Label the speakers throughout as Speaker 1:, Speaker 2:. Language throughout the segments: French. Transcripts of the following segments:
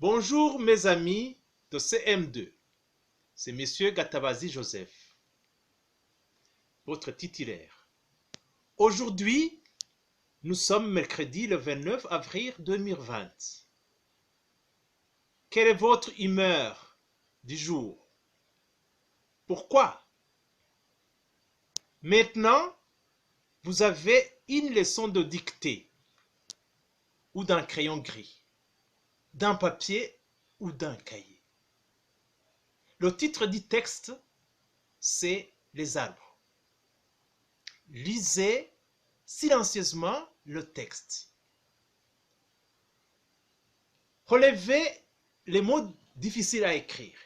Speaker 1: Bonjour mes amis de CM2, c'est Monsieur Gatabazi Joseph, votre titulaire. Aujourd'hui, nous sommes mercredi le 29 avril 2020. Quelle est votre humeur du jour? Pourquoi? Maintenant, vous avez une leçon de dictée ou d'un crayon gris, d'un papier ou d'un cahier. Le titre du texte, c'est Les arbres. Lisez silencieusement le texte. Relevez les mots difficiles à écrire.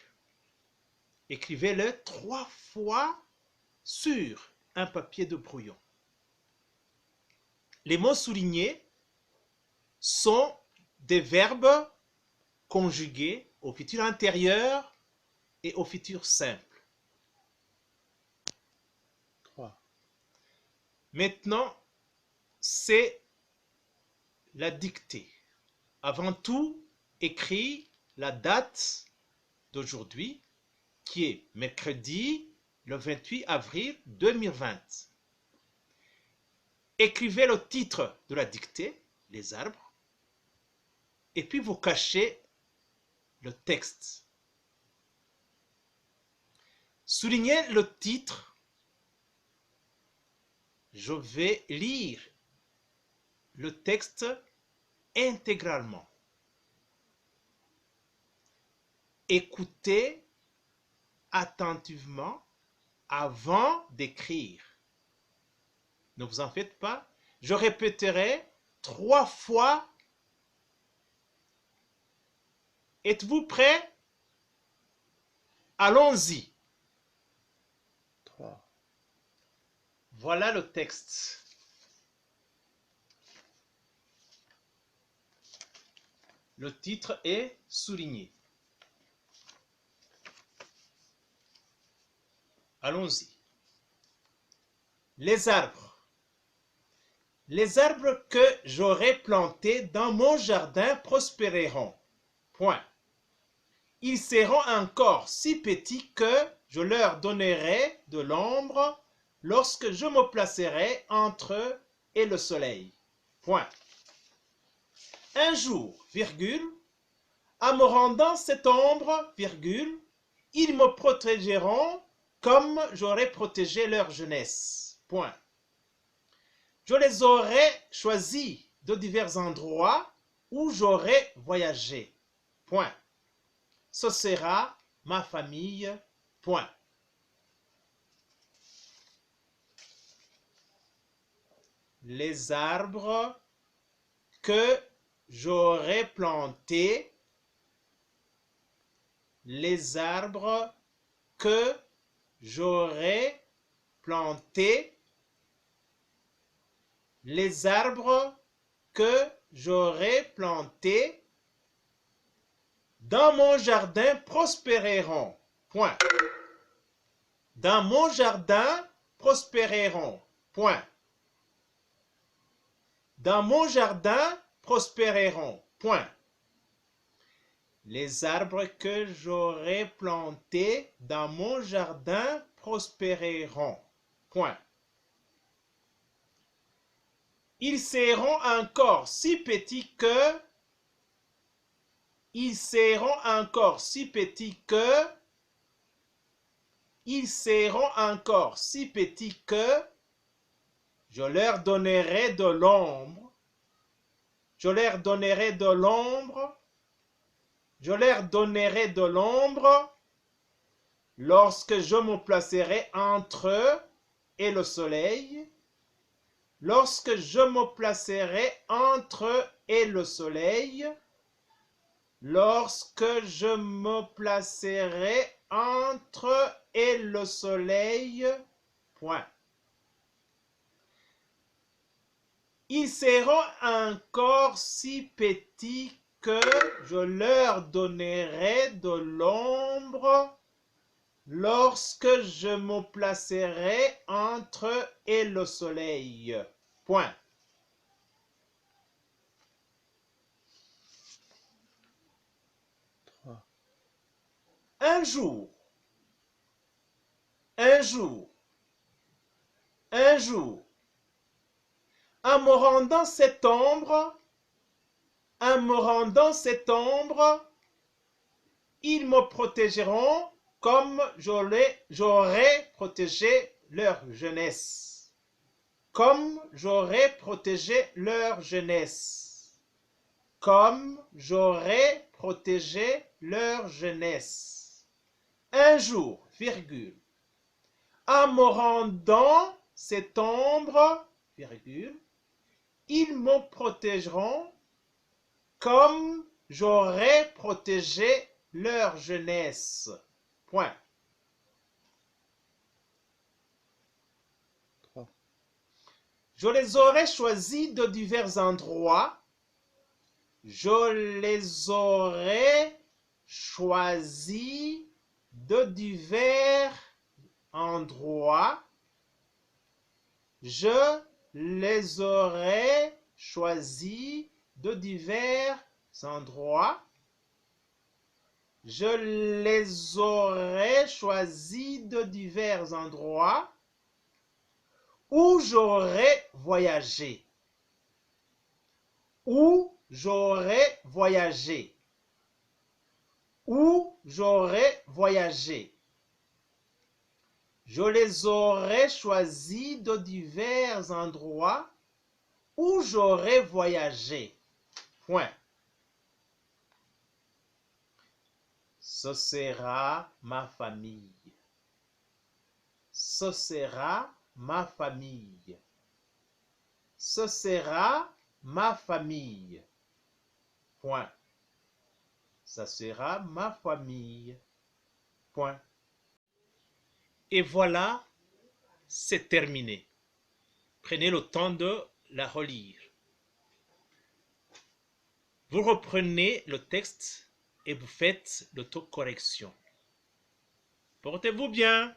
Speaker 1: Écrivez-les 3 fois sur un papier de brouillon. Les mots soulignés sont des verbes conjugués au futur intérieur et au futur simple. 3. Maintenant, c'est la dictée. Avant tout, écris la date d'aujourd'hui, qui est mercredi le 28 avril 2020. Écrivez le titre de la dictée, Les arbres, et puis vous cachez le texte. Soulignez le titre. Je vais lire le texte intégralement. Écoutez attentivement avant d'écrire. Ne vous en faites pas. Je répéterai 3 fois. Êtes-vous prêts? Allons-y. 3. Voilà le texte. Le titre est souligné. Allons-y. Les arbres. Les arbres que j'aurai plantés dans mon jardin prospéreront. Point. Ils seront encore si petits que je leur donnerai de l'ombre lorsque je me placerai entre eux et le soleil. Point. Un jour, virgule, en me rendant cette ombre, virgule, ils me protégeront comme j'aurais protégé leur jeunesse. Point. Je les aurai choisis de divers endroits où j'aurai voyagé. Point. Ce sera ma famille. Point. Les arbres que j'aurai plantés. Les arbres que j'aurai plantés. Les arbres que j'aurai plantés dans mon jardin prospéreront. Point. Dans mon jardin prospéreront. Point. Dans mon jardin prospéreront. Point. Les arbres que j'aurai plantés dans mon jardin prospéreront. Point. Ils seront encore si petits que. Ils seront encore si petits que. Ils seront encore si petits que. Je leur donnerai de l'ombre. Je leur donnerai de l'ombre. Je leur donnerai de l'ombre lorsque je me placerai entre eux et le soleil. Lorsque je me placerai entre eux et le soleil. Lorsque je me placerai entre eux et le soleil. Point. Ils seront encore si petits que je leur donnerai de l'ombre lorsque je me placerai entre eux et le soleil. Point. Un jour, un jour, un jour. En me rendant cette ombre, en me rendant cette ombre, ils me protégeront comme j'aurais protégé leur jeunesse. Comme j'aurais protégé leur jeunesse. Comme j'aurais protégé leur jeunesse. Un jour, virgule. En me rendant cette ombre, virgule, ils me protégeront comme j'aurais protégé leur jeunesse. Point.
Speaker 2: 3.
Speaker 1: Je les aurais choisis de divers endroits. Je les aurais choisis de divers endroits. Je les aurais choisis de divers endroits. Je les aurais choisis de divers endroits où j'aurais voyagé. Où j'aurais voyagé. Où j'aurais voyagé. Je les aurais choisis de divers endroits où j'aurais voyagé. Point. Ce sera ma famille. Ce sera ma famille. Ce sera ma famille. Point. Ça sera ma famille. Point. Et voilà, c'est terminé. Prenez le temps de la relire. Vous reprenez le texte et vous faites l'autocorrection. Portez-vous bien.